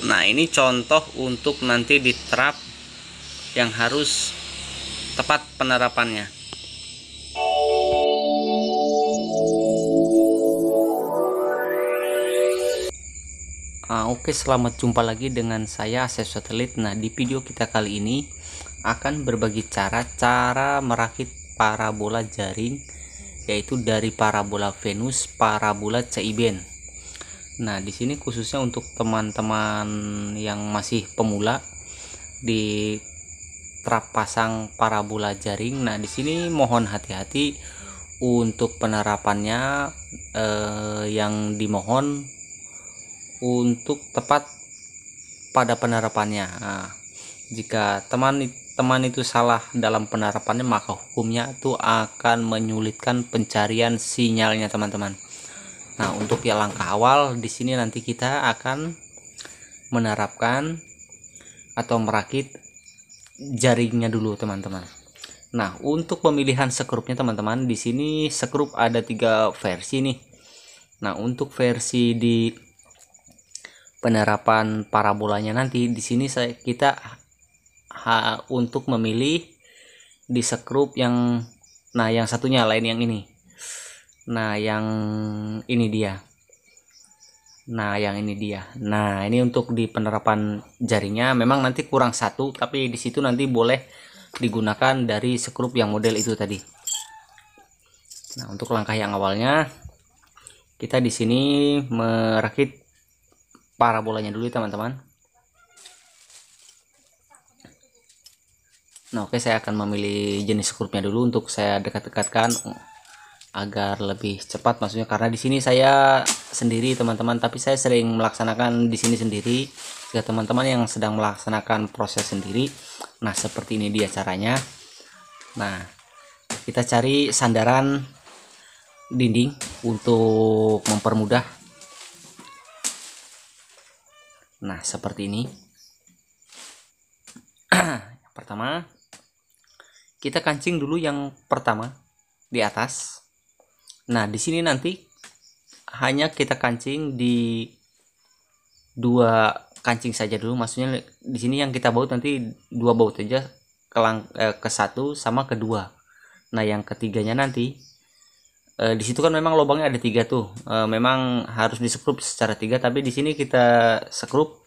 Nah, ini contoh untuk nanti diterap yang harus tepat penerapannya. Oke, selamat jumpa lagi dengan saya Asep Satelit. Nah, di video kita kali ini akan berbagi cara merakit parabola jaring, yaitu dari parabola Venus, parabola Caiben. Nah, di sini khususnya untuk teman-teman yang masih pemula di terap pasang parabola jaring. Nah, di sini mohon hati-hati untuk penerapannya. Yang dimohon untuk tepat pada penerapannya. Nah, jika teman itu salah dalam penerapannya, maka hukumnya itu akan menyulitkan pencarian sinyalnya, teman-teman. Nah, untuk yang langkah awal di sini nanti kita akan menerapkan atau merakit jaringnya dulu, teman-teman. Nah, untuk pemilihan sekrupnya, teman-teman, di sini sekrup ada 3 versi nih. Nah, untuk versi di penerapan parabolanya nanti di sini kita untuk memilih di sekrup yang yang satunya lain yang ini. Nah, yang ini dia. Nah, ini untuk di penerapan jaringnya memang nanti kurang satu, tapi di situ nanti boleh digunakan dari sekrup yang model itu tadi. Nah, untuk langkah yang awalnya kita di sini merakit parabolanya dulu, teman-teman. Nah, oke, saya akan memilih jenis skrupnya dulu untuk saya dekat-dekatkan agar lebih cepat, maksudnya karena di sini saya sendiri, teman-teman, tapi saya sering melaksanakan di sini sendiri. Jika teman-teman yang sedang melaksanakan proses sendiri, nah seperti ini dia caranya. Nah, kita cari sandaran dinding untuk mempermudah. Nah, seperti ini. Yang pertama, kita kancing dulu yang pertama di atas. Nah, di sini nanti hanya kita kancing di 2 kancing saja dulu, maksudnya di sini yang kita baut nanti 2 baut aja ke 1 sama kedua. Nah, yang ketiganya nanti di situ kan memang lubangnya ada 3 tuh, memang harus disekrup secara 3, tapi di sini kita sekrup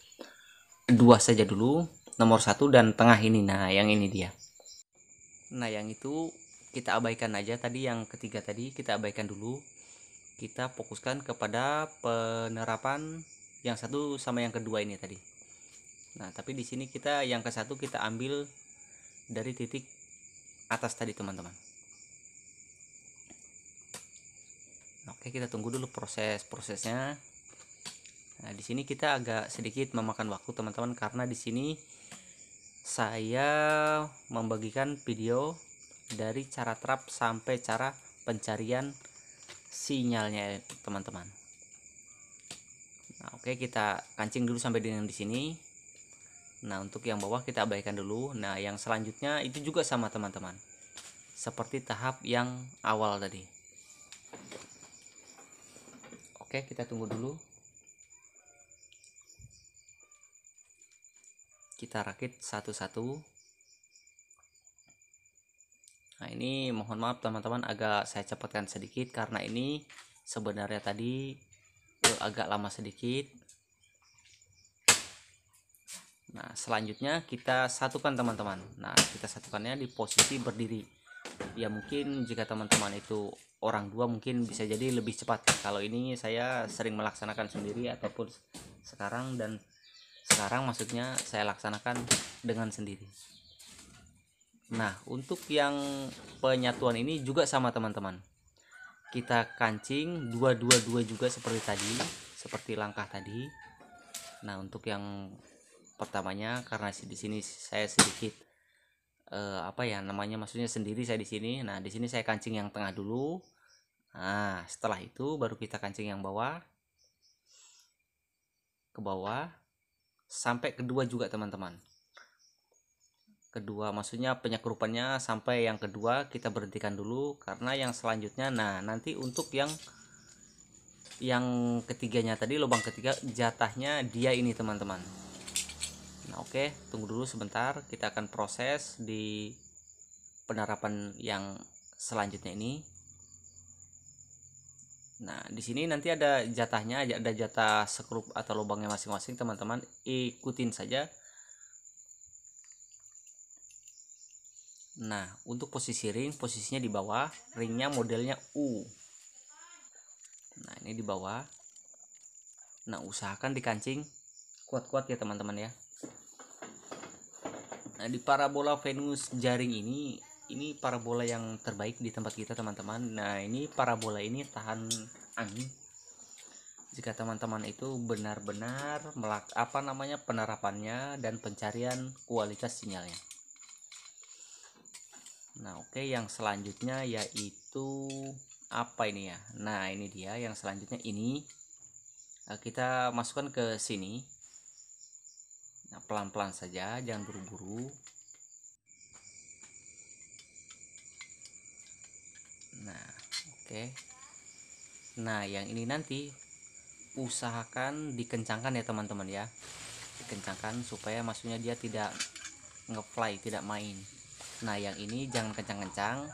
2 saja dulu, nomor 1 dan tengah ini. Nah, yang ini dia. Nah, yang itu kita abaikan aja, tadi yang ketiga tadi kita abaikan dulu. Kita fokuskan kepada penerapan yang satu sama yang kedua ini tadi. Nah, tapi di sini kita yang ke satu kita ambil dari titik atas tadi, teman-teman. Oke, kita tunggu dulu prosesnya. Nah, di sini kita agak sedikit memakan waktu, teman-teman, karena di sini saya membagikan video dari cara terap sampai cara pencarian sinyalnya, teman-teman. Nah, oke, kita kancing dulu sampai dengan di sini. Nah, untuk yang bawah kita abaikan dulu. Nah, yang selanjutnya itu juga sama, teman-teman, seperti tahap yang awal tadi. Oke, kita tunggu dulu. Kita rakit satu-satu. Nah, ini mohon maaf, teman-teman, agak saya cepatkan sedikit karena ini sebenarnya tadi agak lama sedikit. Nah, selanjutnya kita satukan, teman-teman. Nah, kita satukannya di posisi berdiri. Ya, mungkin jika teman-teman itu orang 2 mungkin bisa jadi lebih cepat. Kalau ini saya sering melaksanakan sendiri, ataupun sekarang maksudnya saya laksanakan dengan sendiri. Nah, untuk yang penyatuan ini juga sama, teman-teman. Kita kancing 2 juga seperti tadi, seperti langkah tadi. Nah, untuk yang pertamanya karena di sini saya sedikit maksudnya sendiri saya di sini. Nah, di sini saya kancing yang tengah dulu. Nah, setelah itu baru kita kancing yang bawah, ke bawah sampai kedua juga, teman-teman. Kedua, maksudnya penyekrupannya sampai yang kedua kita berhentikan dulu, karena yang selanjutnya nanti untuk yang ketiganya tadi, lubang ketiga, jatahnya dia ini, teman-teman. Nah, oke, tunggu dulu sebentar, kita akan proses di penerapan yang selanjutnya ini. Nah, di sini nanti ada jatahnya, ada jatah skrup atau lubangnya masing-masing, teman-teman. Ikutin saja. Nah, untuk posisi ring, posisinya di bawah, ringnya modelnya U. Nah, ini di bawah. Nah, usahakan dikancing kuat-kuat ya teman-teman ya. Nah, di parabola Venus jaring ini parabola yang terbaik di tempat kita teman-teman. Nah, ini parabola ini tahan angin. Jika teman-teman itu benar-benar penerapannya dan pencarian kualitas sinyalnya. Nah, oke, yang selanjutnya yaitu apa ini ya? Nah, ini dia yang selanjutnya ini. Kita masukkan ke sini. Nah, pelan-pelan saja, jangan buru-buru. Nah, oke. Nah, yang ini nanti usahakan dikencangkan ya teman-teman ya. Dikencangkan supaya maksudnya dia tidak ngefly, tidak main. Nah, yang ini jangan kencang-kencang.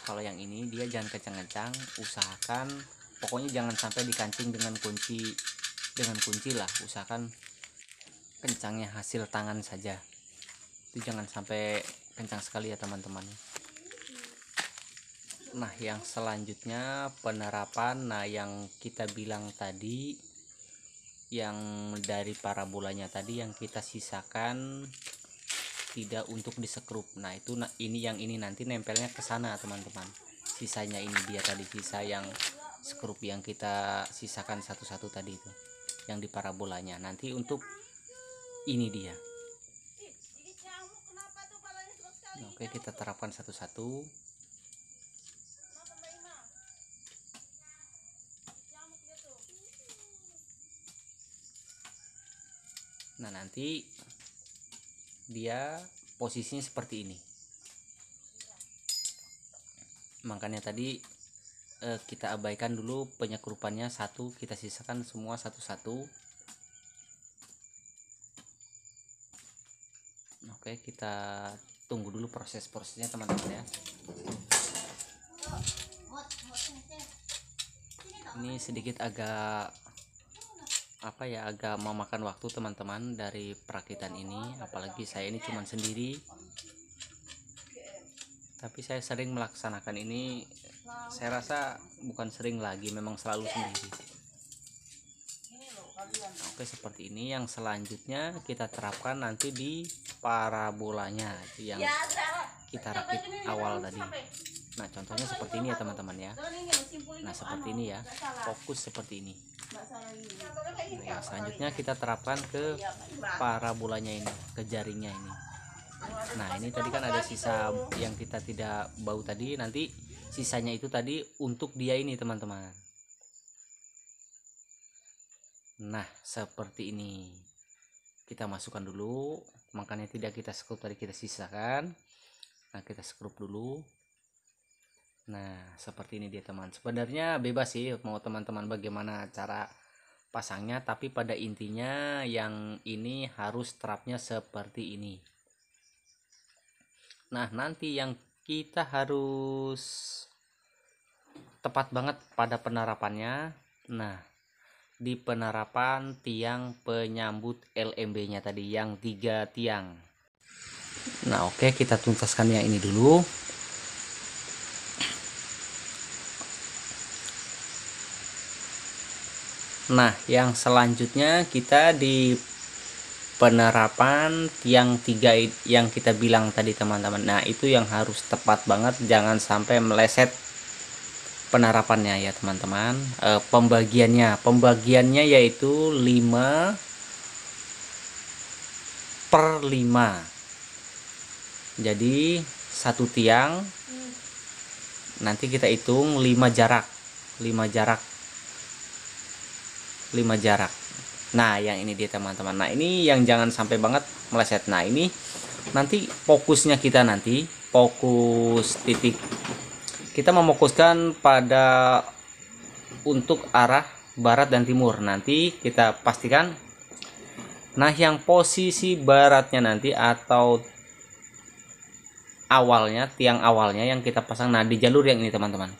Kalau yang ini dia jangan kencang-kencang. Usahakan pokoknya jangan sampai dikancing dengan kunci lah. Usahakan kencangnya hasil tangan saja. Itu jangan sampai kencang sekali ya teman-teman. Nah, yang selanjutnya penerapan. Nah, yang kita bilang tadi, yang dari parabolanya tadi yang kita sisakan tidak untuk disekrup. Nah, itu yang ini nanti nempelnya ke sana teman-teman. Sisanya ini dia tadi, sisa yang skrup yang kita sisakan satu-satu tadi itu, yang di parabolanya. Nanti untuk ini dia. Nah, oke, kita terapkan satu-satu. Nah, nanti dia posisinya seperti ini. Makanya tadi kita abaikan dulu penyekrupannya satu, kita sisakan semua satu-satu. Oke, kita tunggu dulu prosesnya teman-teman ya. Ini sedikit agak agak memakan waktu teman-teman dari perakitan ini, apalagi saya ini cuma sendiri. Tapi saya sering melaksanakan ini, saya rasa bukan sering lagi, memang selalu sendiri. Oke, seperti ini. Yang selanjutnya kita terapkan nanti di parabolanya yang kita rakit awal tadi. Nah, contohnya seperti ini ya teman-teman ya. Nah, seperti ini ya, fokus seperti ini. Nah, yang selanjutnya kita terapkan ke parabolanya ini, ke jaringnya ini. Nah, ini tadi kan ada sisa yang kita tidak bau tadi, nanti sisanya itu tadi untuk dia ini teman-teman. Nah, seperti ini. Kita masukkan dulu, makanya tidak kita skrup tadi, kita sisakan. Nah, kita skrup dulu. Nah, seperti ini dia teman. Sebenarnya bebas sih mau teman-teman bagaimana cara pasangnya, tapi pada intinya yang ini harus trapnya seperti ini. Nah, nanti yang kita harus tepat banget pada penerapannya. Nah, di penerapan tiang penyambut LMB-nya tadi yang 3 tiang. Nah, oke, kita tuntaskan yang ini dulu. Nah, yang selanjutnya kita di penerapan tiang 3 yang kita bilang tadi teman-teman. Nah, itu yang harus tepat banget, jangan sampai meleset penerapannya ya teman-teman. Pembagiannya yaitu 5/5. Jadi satu tiang nanti kita hitung 5 jarak. Nah, yang ini dia teman-teman. Nah, ini yang jangan sampai banget meleset. Nah, ini nanti fokusnya kita nanti fokus titik. Kita mefokuskan pada untuk arah barat dan timur. Nanti kita pastikan Nah, yang posisi baratnya nanti atau awalnya, tiang awalnya yang kita pasang, nah di jalur yang ini teman-teman.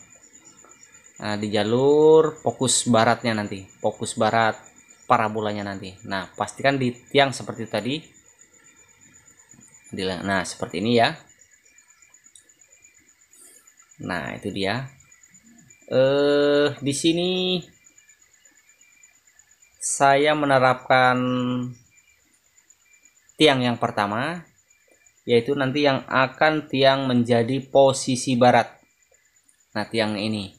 Nah, di jalur fokus baratnya nanti, fokus barat parabolanya nanti. Nah, pastikan di tiang seperti tadi. Nah, seperti ini ya. Nah, itu dia. Di sini saya menerapkan tiang yang pertama, yaitu nanti yang akan tiang menjadi posisi barat. Nah, tiang ini.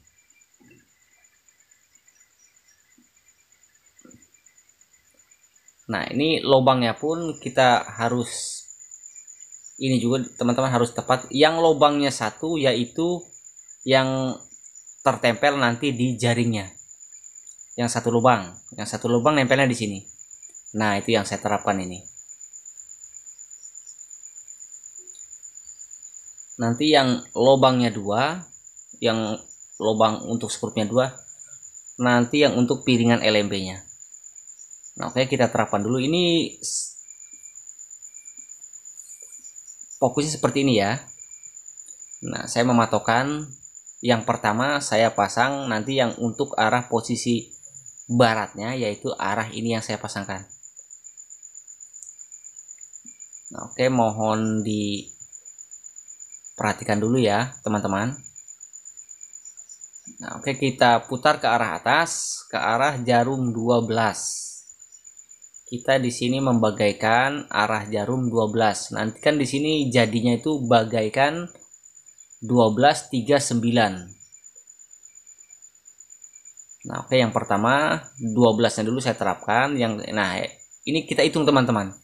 Nah, ini lubangnya pun kita harus, ini juga teman-teman harus tepat. Yang lubangnya satu, yaitu yang tertempel nanti di jaringnya. Yang satu lubang nempelnya di sini. Nah, itu yang saya terapkan ini. Nanti yang lubangnya 2, yang lubang untuk skrupnya 2, nanti yang untuk piringan LMB-nya. Nah, oke, kita terapkan dulu. Ini fokusnya seperti ini ya. Nah, saya mematokkan yang pertama saya pasang nanti yang untuk arah posisi baratnya, yaitu arah ini yang saya pasangkan. Nah, oke, mohon diperhatikan dulu ya teman-teman. Nah, oke, kita putar ke arah atas, ke arah jarum 12. Kita di sini membagaikan arah jarum 12. Nanti kan di sini jadinya itu bagaikan 1239. Nah, oke, yang pertama 12-nya dulu saya terapkan. Nah, ini kita hitung teman-teman.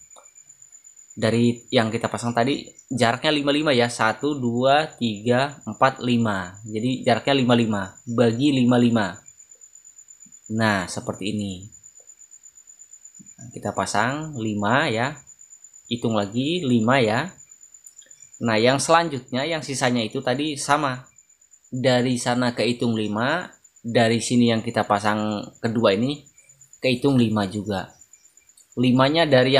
Dari yang kita pasang tadi jaraknya 55 ya. 1 2 3 4 5. Jadi jaraknya 55 bagi 55. Nah, seperti ini. Kita pasang 5 ya. Hitung lagi 5 ya. Nah, yang selanjutnya yang sisanya itu tadi sama. Dari sana kehitung 5, dari sini yang kita pasang kedua ini kehitung 5 juga. 5-nya dari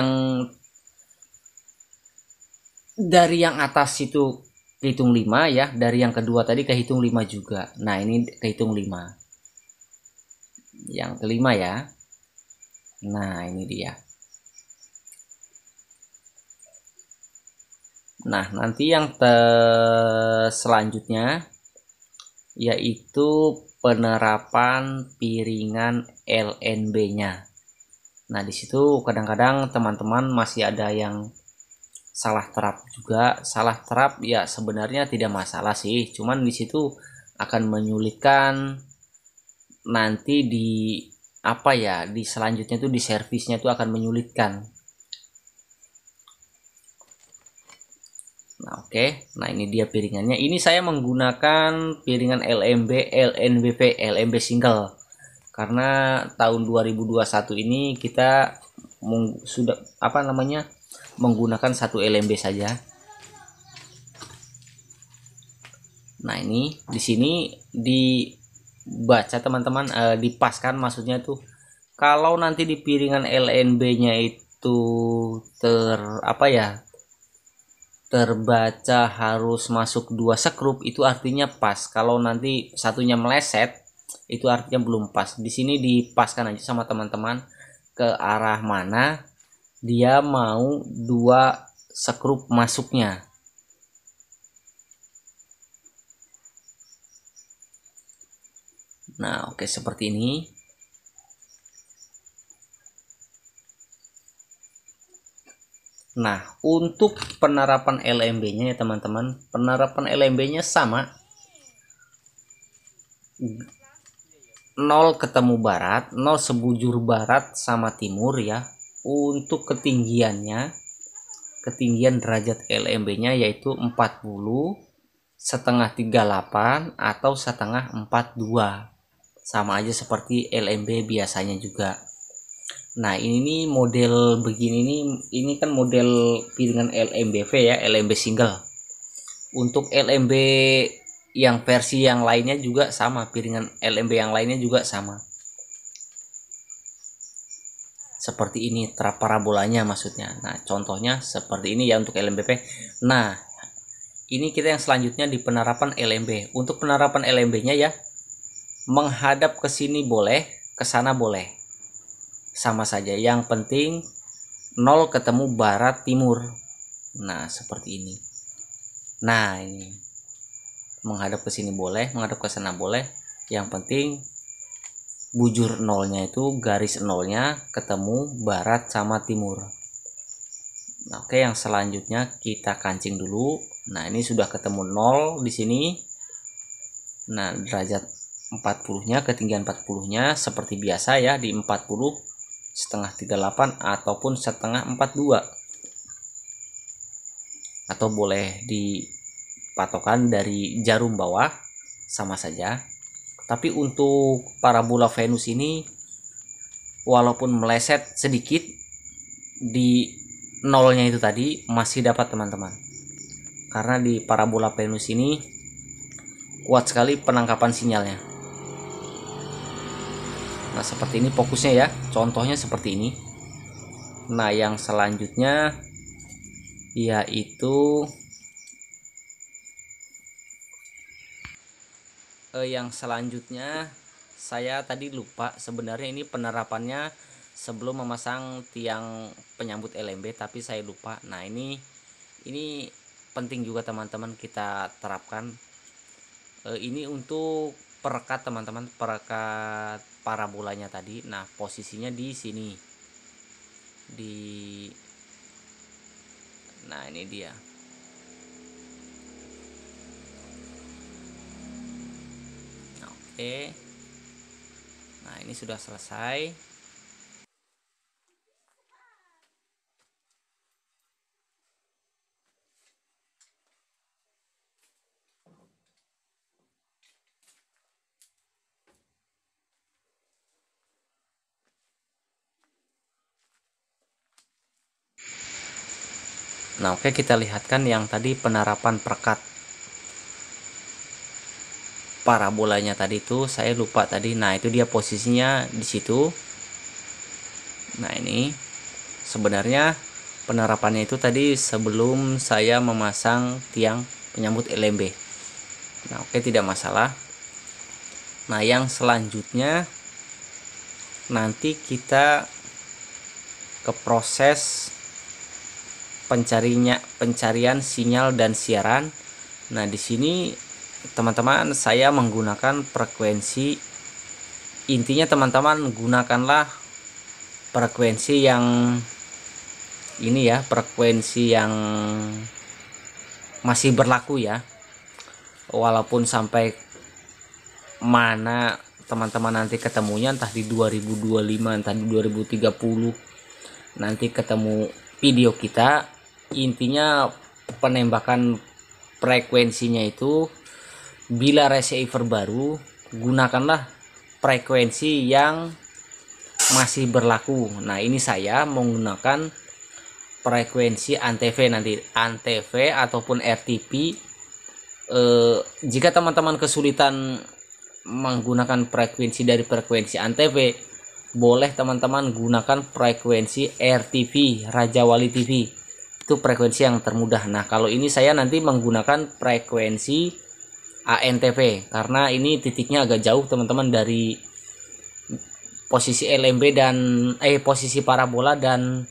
yang atas itu kehitung 5 ya, dari yang kedua tadi kehitung 5 juga. Nah, ini kehitung 5. Yang kelima ya. Nah, ini dia. Nah, nanti yang selanjutnya yaitu penerapan piringan LNB-nya. Nah, disitu kadang-kadang teman-teman masih ada yang salah terap juga. Salah terap ya sebenarnya tidak masalah sih, cuman disitu akan menyulitkan nanti di apa ya, di selanjutnya itu di servisnya itu akan menyulitkan. Nah, oke. Nah, ini dia piringannya. Ini saya menggunakan piringan LMB, LNBV, LMB single. Karena tahun 2021 ini kita sudah menggunakan satu LMB saja. Nah, ini di sini dibaca teman-teman, dipaskan maksudnya tuh kalau nanti di piringan LNB-nya itu terbaca harus masuk 2 skrup, itu artinya pas. Kalau nanti satunya meleset itu artinya belum pas. Di sini dipaskan aja sama teman-teman ke arah mana dia mau 2 skrup masuknya. Nah, oke, seperti ini. Nah, untuk penerapan LMB-nya ya teman-teman, penerapan LMB-nya sama. 0 ketemu barat, 0 sebujur barat sama timur ya. Untuk ketinggian derajat LMB-nya yaitu 40, setengah 38 atau setengah 42. Sama aja seperti LMB biasanya juga. Nah, ini model begini ini kan model piringan LMBV ya, LMB single. Untuk LMB yang versi yang lainnya juga sama, piringan LMB yang lainnya juga sama. seperti ini parabolanya maksudnya. Nah, contohnya seperti ini ya untuk LMBP. Nah, ini kita yang selanjutnya di penerapan LMB. Untuk penerapan LMB-nya ya, menghadap ke sini boleh, ke sana boleh. Sama saja. Yang penting 0 ketemu barat timur. Nah, seperti ini. Nah, ini. Menghadap ke sini boleh, menghadap ke sana boleh. Yang penting bujur nolnya itu garis nolnya ketemu barat sama timur. Nah, oke, yang selanjutnya kita kancing dulu. Nah, ini sudah ketemu 0 di sini. Nah, derajat 40-nya, ketinggian 40-nya seperti biasa ya, di 40 setengah 38 ataupun setengah 42. Atau boleh dipatokan dari jarum bawah, sama saja. Tapi untuk parabola Venus ini walaupun meleset sedikit di nolnya itu tadi masih dapat teman-teman. Karena di parabola Venus ini kuat sekali penangkapan sinyalnya. Nah, seperti ini fokusnya ya. Contohnya seperti ini. Nah, yang selanjutnya yaitu saya tadi lupa, sebenarnya ini penerapannya sebelum memasang tiang penyambut LMB, tapi saya lupa. Nah, ini penting juga teman-teman kita terapkan. Ini untuk perekat teman-teman, perekat parabolanya tadi. Nah, posisinya di sini. Nah, ini dia. Oke. Nah, ini sudah selesai. Nah, oke, kita lihatkan yang tadi penerapan perekat parabolanya tadi itu saya lupa tadi. Nah, itu dia posisinya di situ. Nah, ini sebenarnya penerapannya itu tadi sebelum saya memasang tiang penyambut LMB. Nah, oke, tidak masalah. Nah, yang selanjutnya nanti kita ke proses pencarian sinyal dan siaran. Nah, di sini teman-teman saya menggunakan frekuensi, intinya teman-teman gunakanlah frekuensi yang ini ya, frekuensi yang masih berlaku ya. Walaupun sampai mana teman-teman nanti ketemunya, entah di 2025 entah di 2030 nanti ketemu video kita, intinya penembakan frekuensinya itu bila receiver baru gunakanlah frekuensi yang masih berlaku. Nah, ini saya menggunakan frekuensi Antv, nanti Antv ataupun RTP. Jika teman-teman kesulitan menggunakan frekuensi dari frekuensi Antv, boleh teman-teman gunakan frekuensi RTV, Raja Wali TV. Itu frekuensi yang termudah. Nah, kalau ini saya nanti menggunakan frekuensi ANTV karena ini titiknya agak jauh teman-teman dari posisi LMB dan posisi parabola dan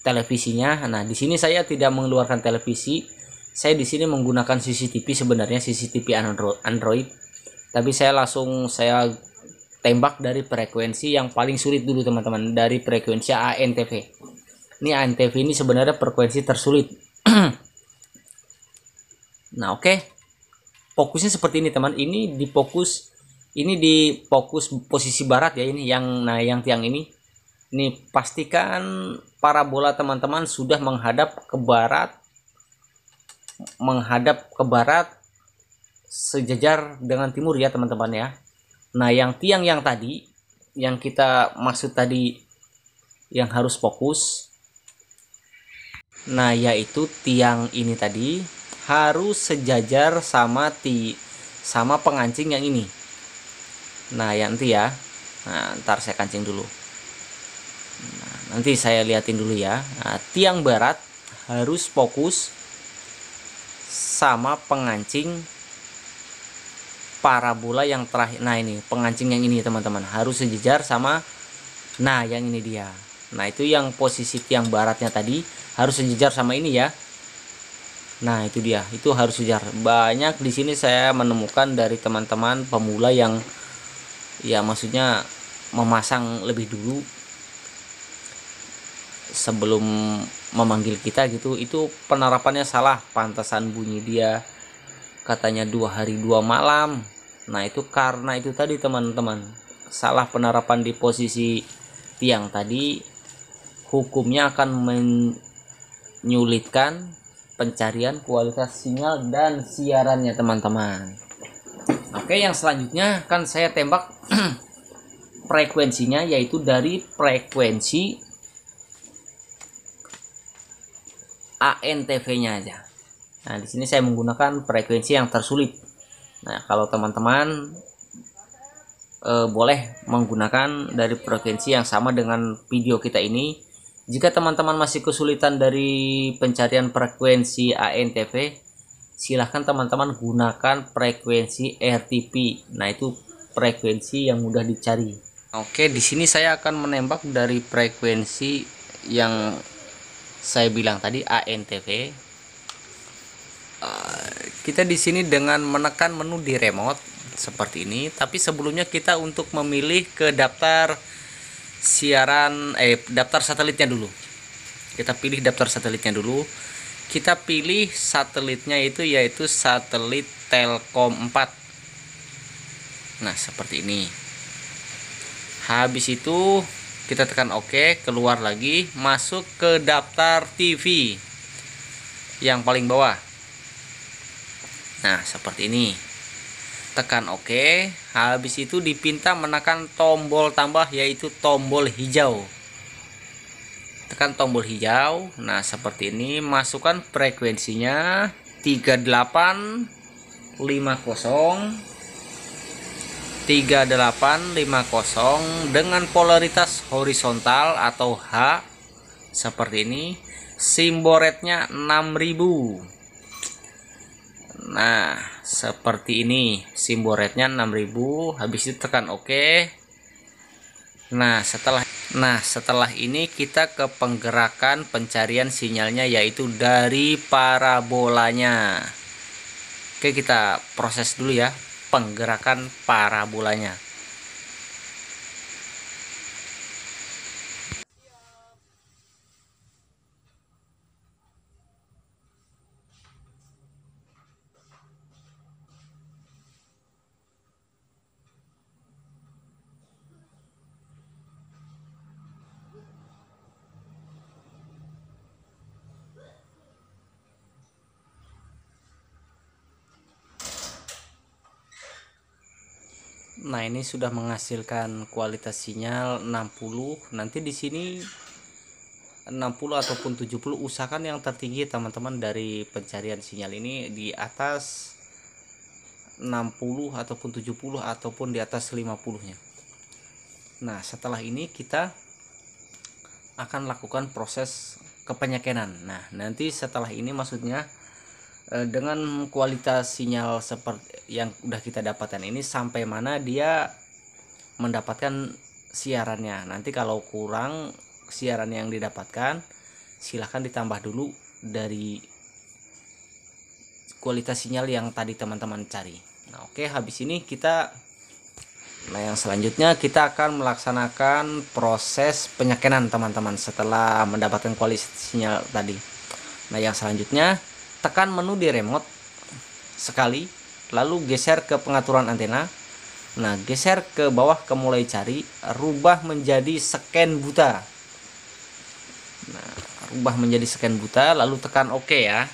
televisinya. Nah, di sini saya tidak mengeluarkan televisi. Saya di sini menggunakan CCTV, sebenarnya CCTV Android. Tapi saya tembak dari frekuensi yang paling sulit dulu teman-teman, dari frekuensi ANTV. Ini ANTV ini sebenarnya frekuensi tersulit. Nah, oke. Fokusnya seperti ini teman. Ini di fokus posisi barat ya, ini yang tiang ini. Ini pastikan parabola teman-teman sudah menghadap ke barat sejajar dengan timur ya teman-teman ya. Nah, yang tiang yang tadi yang kita maksud tadi yang harus fokus, nah yaitu tiang ini tadi harus sejajar sama pengancing yang ini. Nah, yang nanti ya. Nah, ntar saya kancing dulu. Nah, nanti saya liatin dulu ya. Nah, tiang barat harus fokus sama pengancing parabola yang terakhir. Nah ini pengancing yang ini teman-teman harus sejajar sama, nah yang ini dia. Nah itu yang posisi tiang baratnya tadi harus sejajar sama ini ya. Nah itu dia, itu harus sejajar. Banyak di sini saya menemukan dari teman-teman pemula yang ya maksudnya memasang lebih dulu sebelum memanggil kita gitu, itu penerapannya salah. Pantasan bunyi dia katanya 2 hari 2 malam. Nah itu karena itu tadi teman-teman, salah penerapan di posisi tiang tadi, hukumnya akan menyulitkan pencarian kualitas sinyal dan siarannya teman-teman. Oke, yang selanjutnya kan saya tembak frekuensinya, yaitu dari frekuensi ANTV-nya aja. Nah, di sini saya menggunakan frekuensi yang tersulit. Nah, kalau teman-teman boleh menggunakan dari frekuensi yang sama dengan video kita ini. Jika teman-teman masih kesulitan dari pencarian frekuensi ANTV, silahkan teman-teman gunakan frekuensi RTP. Nah, itu frekuensi yang mudah dicari. Oke, di sini saya akan menembak dari frekuensi yang saya bilang tadi ANTV. Kita di sini dengan menekan menu di remote seperti ini, tapi sebelumnya kita untuk memilih ke daftar siaran daftar satelitnya dulu. Kita pilih daftar satelitnya dulu. Kita pilih satelitnya yaitu satelit Telkom 4. Nah, seperti ini. Habis itu kita tekan OK, keluar lagi, masuk ke daftar TV yang paling bawah. Nah, seperti ini. Tekan OK. Habis itu dipinta menekan tombol tambah, yaitu tombol hijau. Tekan tombol hijau. Nah, seperti ini. Masukkan frekuensinya 3850 dengan polaritas horizontal atau H seperti ini. Simbol rednya 6000. Nah, seperti ini simbol rednya 6000. Habis itu tekan OK. Nah, setelah ini kita ke penggerakan pencarian sinyalnya, yaitu dari parabolanya. Oke, kita proses dulu ya penggerakan parabolanya. Nah, ini sudah menghasilkan kualitas sinyal 60. Nanti di sini 60 ataupun 70, usahakan yang tertinggi teman-teman dari pencarian sinyal ini di atas 60 ataupun 70 ataupun di atas 50-nya. Nah, setelah ini kita akan lakukan proses kepenyakenan. Nah, nanti setelah ini maksudnya dengan kualitas sinyal seperti yang udah kita dapatkan ini, sampai mana dia mendapatkan siarannya. Nanti kalau kurang siaran yang didapatkan, silahkan ditambah dulu dari kualitas sinyal yang tadi teman-teman cari. Nah, oke, habis ini yang selanjutnya kita akan melaksanakan proses penyakenan teman-teman setelah mendapatkan kualitas sinyal tadi. Nah, yang selanjutnya tekan menu di remote sekali, lalu geser ke pengaturan antena. Nah, geser ke bawah ke mulai cari, rubah menjadi scan buta. Nah, rubah menjadi scan buta, lalu tekan OK ya.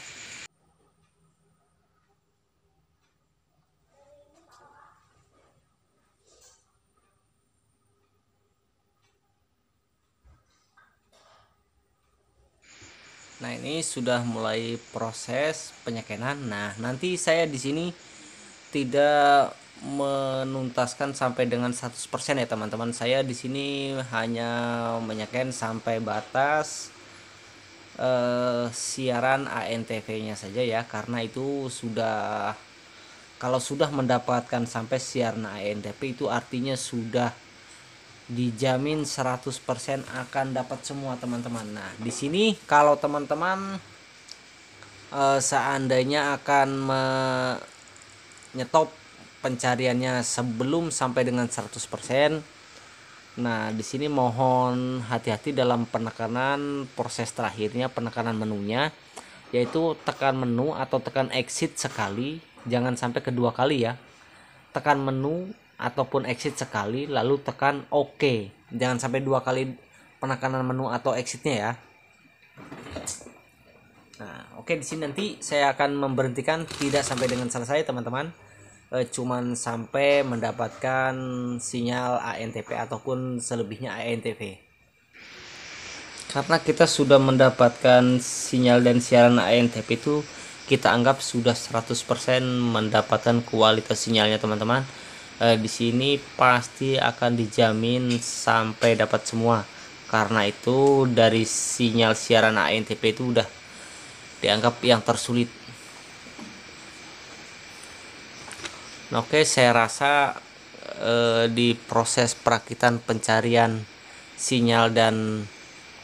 Nah, ini sudah mulai proses penyakenan. Nah, nanti saya di sini tidak menuntaskan sampai dengan 100% ya teman-teman. Saya di sini hanya menyampaikan sampai batas siaran ANTV-nya saja ya, karena itu sudah, kalau sudah mendapatkan sampai siaran ANTV itu artinya sudah dijamin 100% akan dapat semua teman-teman. Nah, di sini kalau teman-teman seandainya akan menyetop pencariannya sebelum sampai dengan 100%, nah di sini mohon hati-hati dalam penekanan proses terakhirnya, penekanan menunya, yaitu tekan menu atau tekan exit sekali, jangan sampai kedua kali ya. Tekan menu ataupun exit sekali lalu tekan OK, jangan sampai dua kali penekanan menu atau exitnya ya. Nah, oke, di sini nanti saya akan memberhentikan tidak sampai dengan selesai teman-teman, cuman sampai mendapatkan sinyal ANTV ataupun selebihnya ANTV. Karena kita sudah mendapatkan sinyal dan siaran ANTV itu, kita anggap sudah 100% mendapatkan kualitas sinyalnya teman-teman. Di sini pasti akan dijamin sampai dapat semua. Karena itu dari sinyal siaran ANTV itu udah dianggap yang tersulit. Oke, saya rasa di proses perakitan pencarian sinyal dan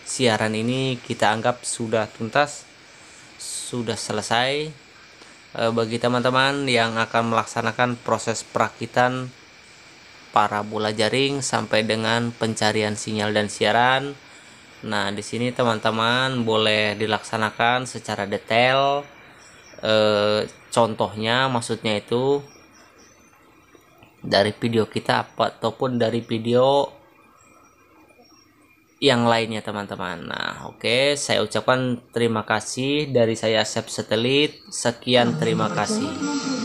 siaran ini kita anggap sudah tuntas, sudah selesai. Bagi teman-teman yang akan melaksanakan proses perakitan parabola jaring sampai dengan pencarian sinyal dan siaran, nah di sini teman-teman boleh dilaksanakan secara detail. Contohnya maksudnya itu dari video kita ataupun dari video yang lainnya teman-teman. Nah, oke, saya ucapkan terima kasih dari saya Asep Satelit. Sekian, terima kasih.